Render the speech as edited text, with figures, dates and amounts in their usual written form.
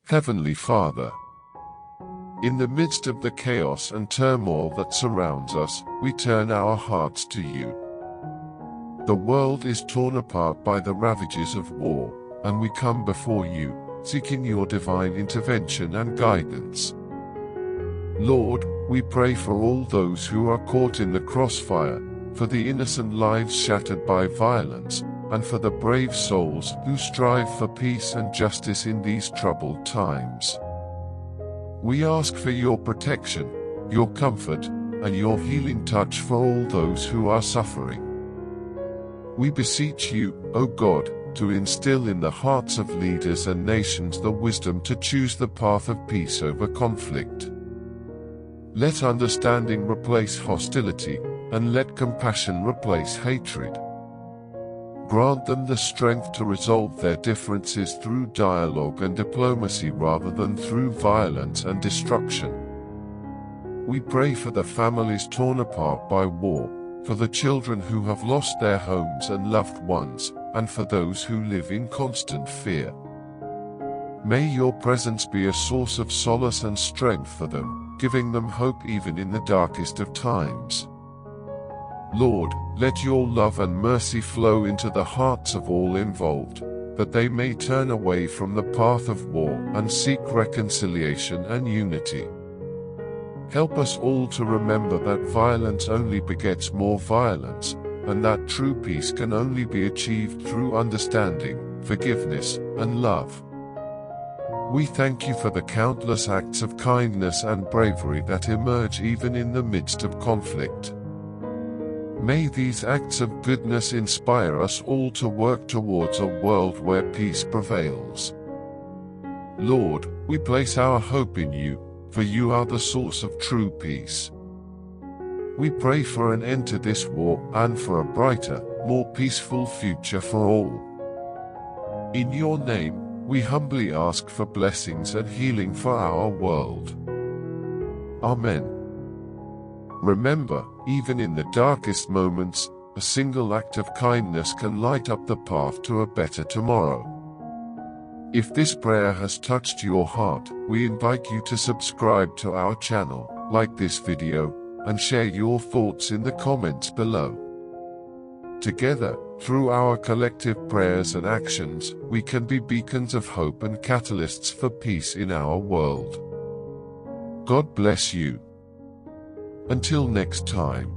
Heavenly Father, in the midst of the chaos and turmoil that surrounds us, we turn our hearts to you. The world is torn apart by the ravages of war, and we come before you, seeking your divine intervention and guidance. Lord, we pray for all those who are caught in the crossfire, for the innocent lives shattered by violence, and for the brave souls who strive for peace and justice in these troubled times. We ask for your protection, your comfort, and your healing touch for all those who are suffering. We beseech you, O God, to instill in the hearts of leaders and nations the wisdom to choose the path of peace over conflict. Let understanding replace hostility, and let compassion replace hatred. Grant them the strength to resolve their differences through dialogue and diplomacy rather than through violence and destruction. We pray for the families torn apart by war, for the children who have lost their homes and loved ones, and for those who live in constant fear. May your presence be a source of solace and strength for them, giving them hope even in the darkest of times. Lord, let your love and mercy flow into the hearts of all involved, that they may turn away from the path of war and seek reconciliation and unity. Help us all to remember that violence only begets more violence, and that true peace can only be achieved through understanding, forgiveness, and love. We thank you for the countless acts of kindness and bravery that emerge even in the midst of conflict. May these acts of goodness inspire us all to work towards a world where peace prevails. Lord, we place our hope in you, for you are the source of true peace. We pray for an end to this war and for a brighter, more peaceful future for all. In your name, we humbly ask for blessings and healing for our world. Amen. Remember, even in the darkest moments, a single act of kindness can light up the path to a better tomorrow. If this prayer has touched your heart, we invite you to subscribe to our channel, like this video, and share your thoughts in the comments below. Together, through our collective prayers and actions, we can be beacons of hope and catalysts for peace in our world. God bless you. Until next time.